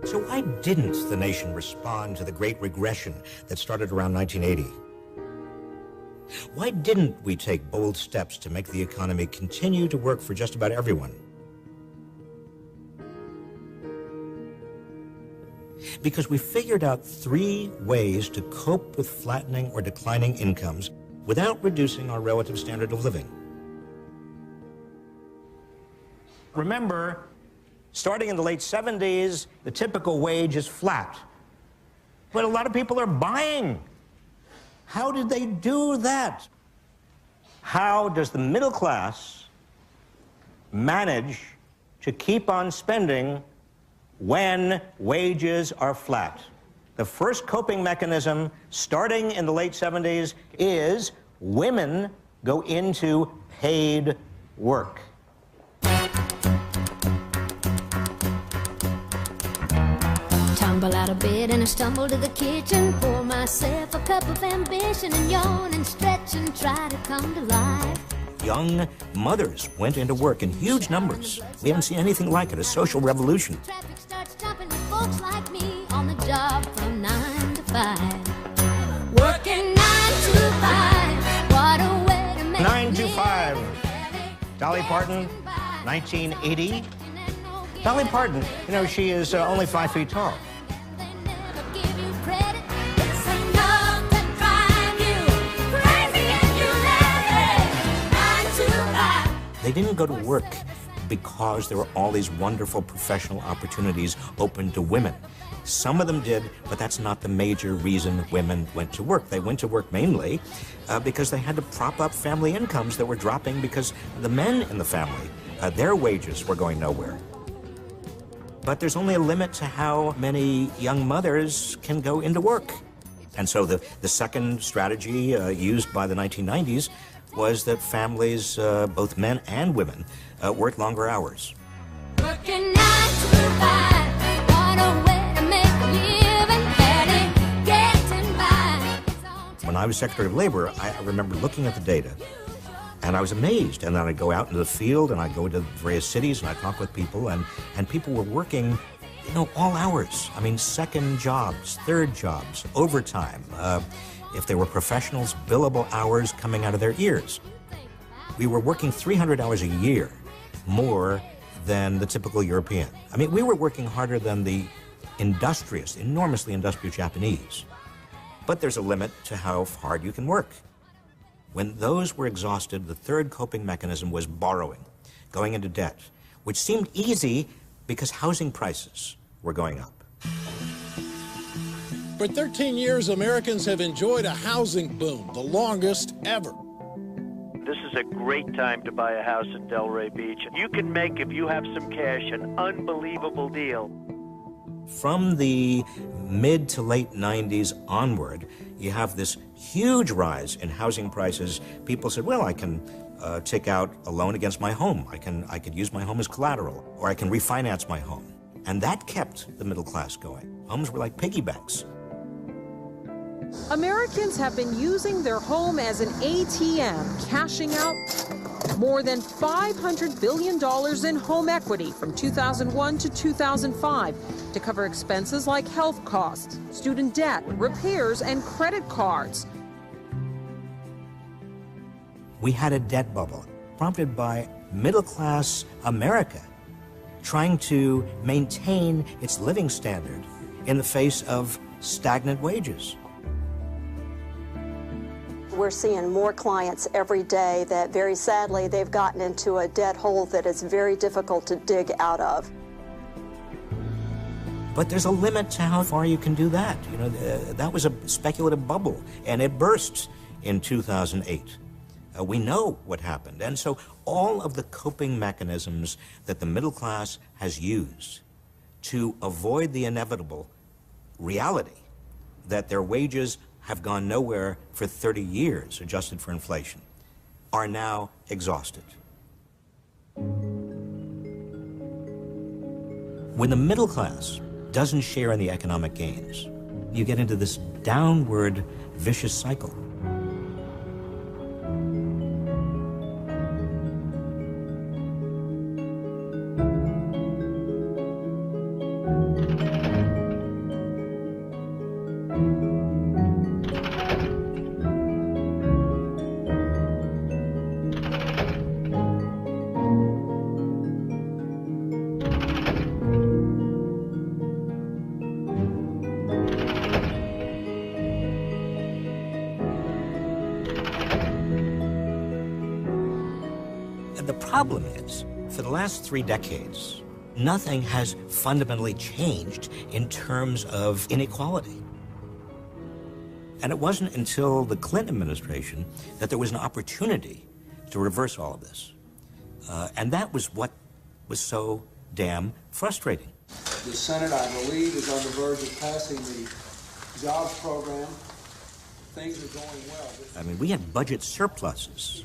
So why didn't the nation respond to the Great Regression that started around 1980? Why didn't we take bold steps to make the economy continue to work for just about everyone? Because we figured out 3 ways to cope with flattening or declining incomes without reducing our relative standard of living. Remember, starting in the late 70s, the typical wage is flat. But a lot of people are buying. How did they do that? How does the middle class manage to keep on spending when wages are flat? The first coping mechanism, starting in the late 70s, is women go into paid work. Tumble out of bed and I stumble to the kitchen, pour myself a cup of ambition and yawn and stretch and try to come to life. Young mothers went into work in huge numbers. We haven't seen anything like it, a social revolution. Traffic starts jumping with folks like me on the job from 9 to 5. Working 9 to 5, what a way to make 9 to 5. Dolly Parton, 1980. Dolly Parton, you know, she is only 5 feet tall. They didn't go to work because there were all these wonderful professional opportunities open to women. Some of them did, but that's not the major reason women went to work. They went to work mainly because they had to prop up family incomes that were dropping because the men in the family, their wages were going nowhere. But there's only a limit to how many young mothers can go into work. And so the second strategy used by the 1990s was that families, both men and women, worked longer hours. Working 9 to 5, what a way to make a living, barely getting by. When I was Secretary of Labor, I remember looking at the data, and I was amazed. And then I'd go out into the field, and I'd go to various cities, and I'd talk with people, and people were working, you know, all hours. I mean, second jobs, third jobs, overtime. If they were professionals, billable hours coming out of their ears. We were working 300 hours a year, more than the typical European. I mean, we were working harder than the industrious, enormously industrious Japanese. But there's a limit to how hard you can work. When those were exhausted, the third coping mechanism was borrowing, going into debt, which seemed easy because housing prices were going up. For 13 years, Americans have enjoyed a housing boom, the longest ever. This is a great time to buy a house in Delray Beach. You can make, if you have some cash, an unbelievable deal. From the mid to late 90s onward, you have this huge rise in housing prices. People said, well, I can take out a loan against my home. I could use my home as collateral, or I can refinance my home. And that kept the middle class going. Homes were like piggy banks. Americans have been using their home as an ATM, cashing out more than $500 billion in home equity from 2001 to 2005 to cover expenses like health costs, student debt, repairs, and credit cards. We had a debt bubble prompted by middle-class America trying to maintain its living standard in the face of stagnant wages. We're seeing more clients every day that, very sadly, they've gotten into a debt hole that is very difficult to dig out of. But there's a limit to how far you can do that. You know, that was a speculative bubble, and it burst in 2008. We know what happened. And so all of the coping mechanisms that the middle class has used to avoid the inevitable reality that their wages have gone nowhere for 30 years, adjusted for inflation, are now exhausted. When the middle class doesn't share in the economic gains, you get into this downward vicious cycle. problem is, for the last 3 decades, nothing has fundamentally changed in terms of inequality. And it wasn't until the Clinton administration that there was an opportunity to reverse all of this. And that was what was so damn frustrating. The Senate, I believe, is on the verge of passing the jobs program. Things are going well. I mean, we had budget surpluses.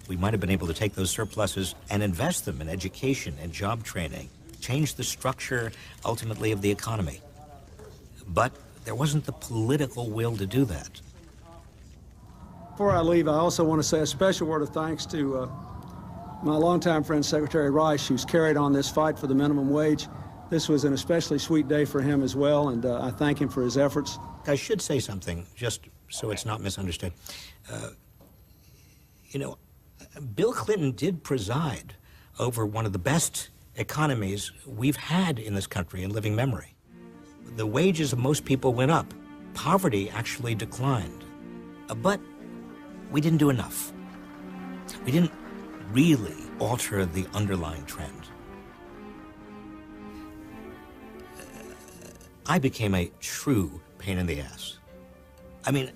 We might have been able to take those surpluses and invest them in education and job training, change the structure, ultimately, of the economy. But there wasn't the political will to do that. Before I leave, I also want to say a special word of thanks to my longtime friend, Secretary Reich, who's carried on this fight for the minimum wage. This was an especially sweet day for him as well, and I thank him for his efforts. I should say something, just so it's not misunderstood. You know, Bill Clinton did preside over one of the best economies we've had in this country in living memory. The wages of most people went up. Poverty actually declined. But we didn't do enough. We didn't really alter the underlying trend. I became a true pain in the ass. I mean,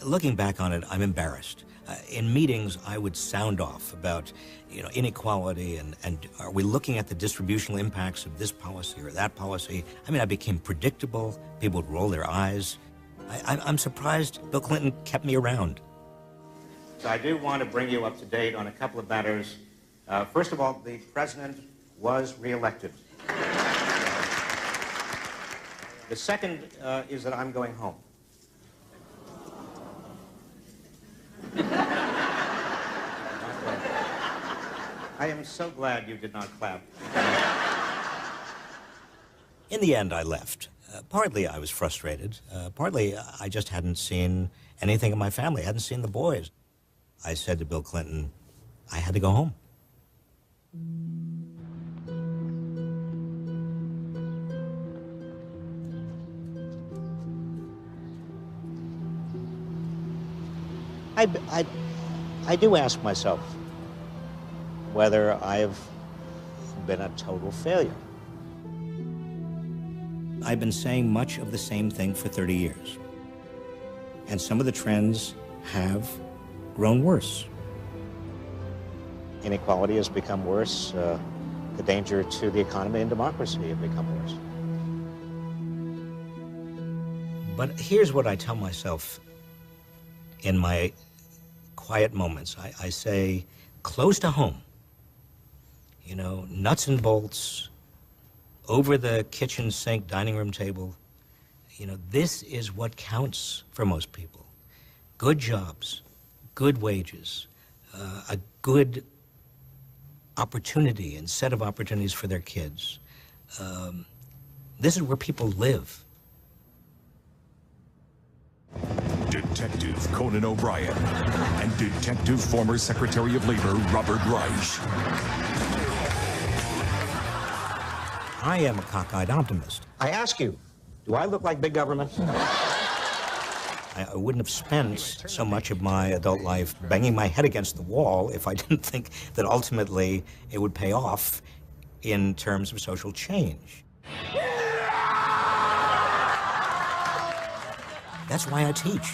looking back on it, I'm embarrassed. In meetings, I would sound off about, you know, inequality and are we looking at the distributional impacts of this policy or that policy? I mean, I became predictable. People would roll their eyes. I'm surprised Bill Clinton kept me around. So I do want to bring you up to date on a couple of matters. First of all, the president was reelected. The second is that I'm going home. I am so glad you did not clap. In the end, I left. Partly I was frustrated. Partly I just hadn't seen anything of my family. I hadn't seen the boys. I said to Bill Clinton, I had to go home. I do ask myself whether I've been a total failure. I've been saying much of the same thing for 30 years. And some of the trends have grown worse. Inequality has become worse. The danger to the economy and democracy have become worse. But here's what I tell myself in my quiet moments. I say, close to home, you know, nuts and bolts, over the kitchen sink, dining room table. You know, this is what counts for most people. Good jobs, good wages, a good opportunity and set of opportunities for their kids. This is where people live. Detective Conan O'Brien and Detective former Secretary of Labor Robert Reich. I am a cockeyed optimist. I ask you, do I look like big government? I wouldn't have spent so much of my adult life banging my head against the wall if I didn't think that ultimately it would pay off in terms of social change. That's why I teach.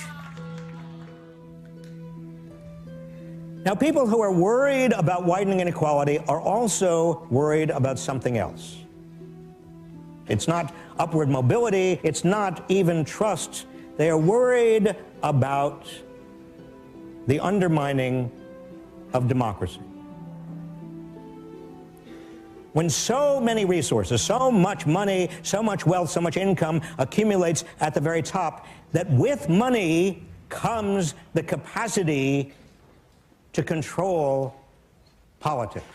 Now, people who are worried about widening inequality are also worried about something else. It's not upward mobility, it's not even trust. They are worried about the undermining of democracy. When so many resources, so much money, so much wealth, so much income accumulates at the very top, that with money comes the capacity to control politics.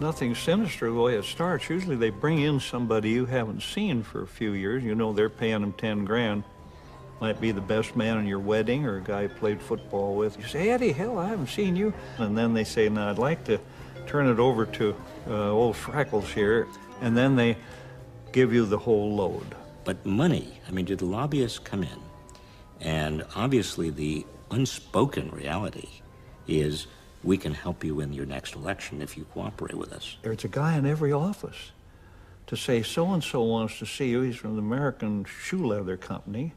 Nothing sinister the way it starts. Usually they bring in somebody you haven't seen for a few years. You know they're paying them 10 grand. Might be the best man in your wedding or a guy you played football with. You say, Eddie, hell, I haven't seen you. And then they say, no, I'd like to turn it over to old Freckles here, and then they give you the whole load. But money, I mean, do the lobbyists come in? And obviously the unspoken reality is we can help you in your next election if you cooperate with us. There's a guy in every office to say, so-and-so wants to see you. He's from the American Shoe Leather Company.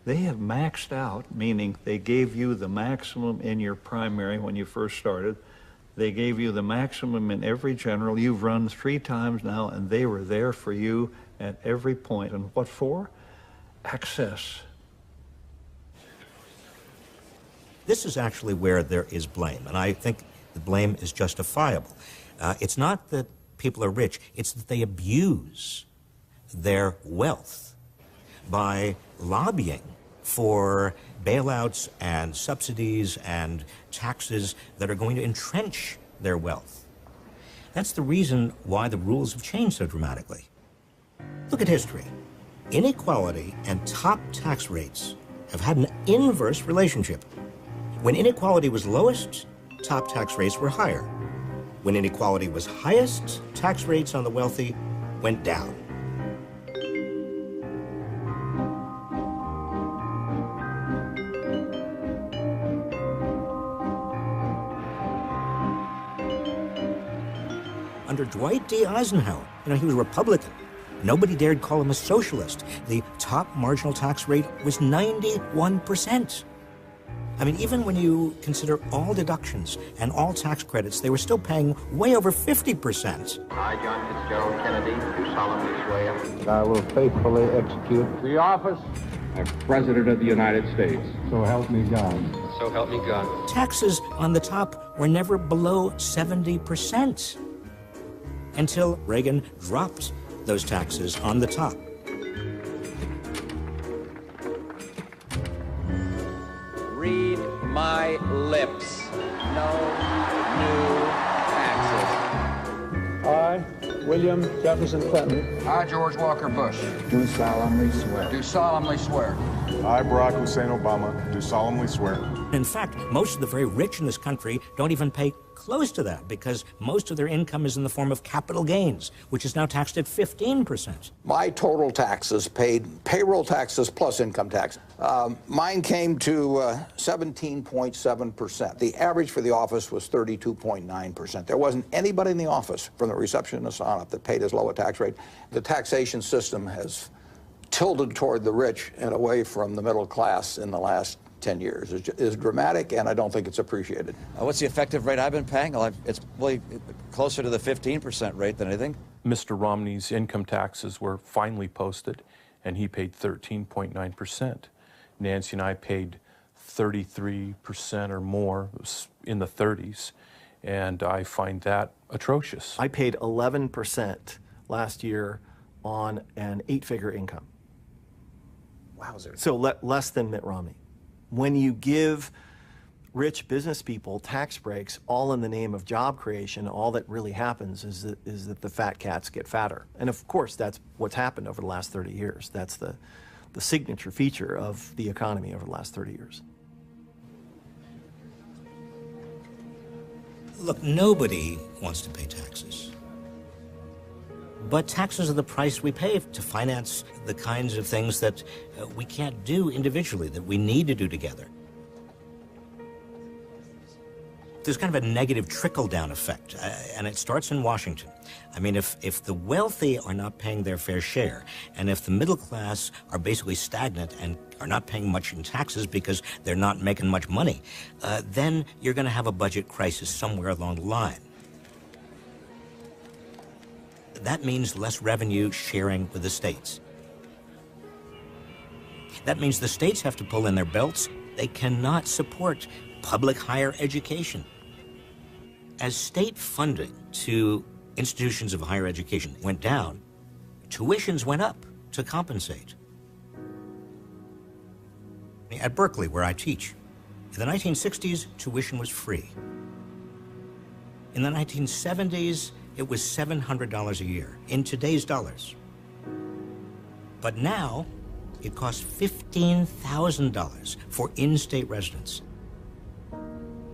They have maxed out, meaning they gave you the maximum in your primary when you first started. They gave you the maximum in every general. You've run 3 times now, and they were there for you at every point. And what for? Access. This is actually where there is blame, and I think the blame is justifiable. It's not that people are rich, it's that they abuse their wealth by lobbying for bailouts and subsidies and taxes that are going to entrench their wealth. That's the reason why the rules have changed so dramatically. Look at history. Inequality and top tax rates have had an inverse relationship. When inequality was lowest, top tax rates were higher. When inequality was highest, tax rates on the wealthy went down. Under Dwight D. Eisenhower, he was a Republican. Nobody dared call him a socialist. The top marginal tax rate was 91%. I mean, even when you consider all deductions and all tax credits, they were still paying way over 50%. I, John Fitzgerald Kennedy, do solemnly swear that I will faithfully execute the office of President of the United States. So help me God. So help me God. Taxes on the top were never below 70% until Reagan dropped those taxes on the top. Read my lips. No new taxes. I, William Jefferson Clinton. I, George Walker Bush. Do solemnly swear. Do solemnly swear. I, Barack Hussein Obama, do solemnly swear. In fact, most of the very rich in this country don't even pay close to that because most of their income is in the form of capital gains, which is now taxed at 15%. My total taxes paid, payroll taxes plus income tax, mine came to 17.7%. The average for the office was 32.9%. There wasn't anybody in the office, from the receptionist on up, that paid as low a tax rate. The taxation system has tilted toward the rich and away from the middle class in the last 10 years. It's dramatic, and I don't think it's appreciated. What's the effective rate I've been paying? Well, it's really closer to the 15% rate than anything. Mr. Romney's income taxes were finally posted, and he paid 13.9%. Nancy and I paid 33% or more, in the 30s, and I find that atrocious. I paid 11% last year on an 8-figure income. Wowzer. So less than Mitt Romney. When you give rich business people tax breaks all in the name of job creation, all that really happens is that the fat cats get fatter. And of course, that's what's happened over the last 30 years. That's the signature feature of the economy over the last 30 years. Look, nobody wants to pay taxes. But taxes are the price we pay to finance the kinds of things that we can't do individually, that we need to do together. There's kind of a negative trickle-down effect, and it starts in Washington. I mean, if the wealthy are not paying their fair share, and if the middle class are basically stagnant and are not paying much in taxes because they're not making much money, then you're going to have a budget crisis somewhere along the line. That means less revenue sharing with the states. That means the states have to pull in their belts. They cannot support public higher education. As state funding to institutions of higher education went down, tuitions went up to compensate. At Berkeley, where I teach, in the 1960s, tuition was free. In the 1970s, it was $700 a year, in today's dollars. But now, it costs $15,000 for in-state residents.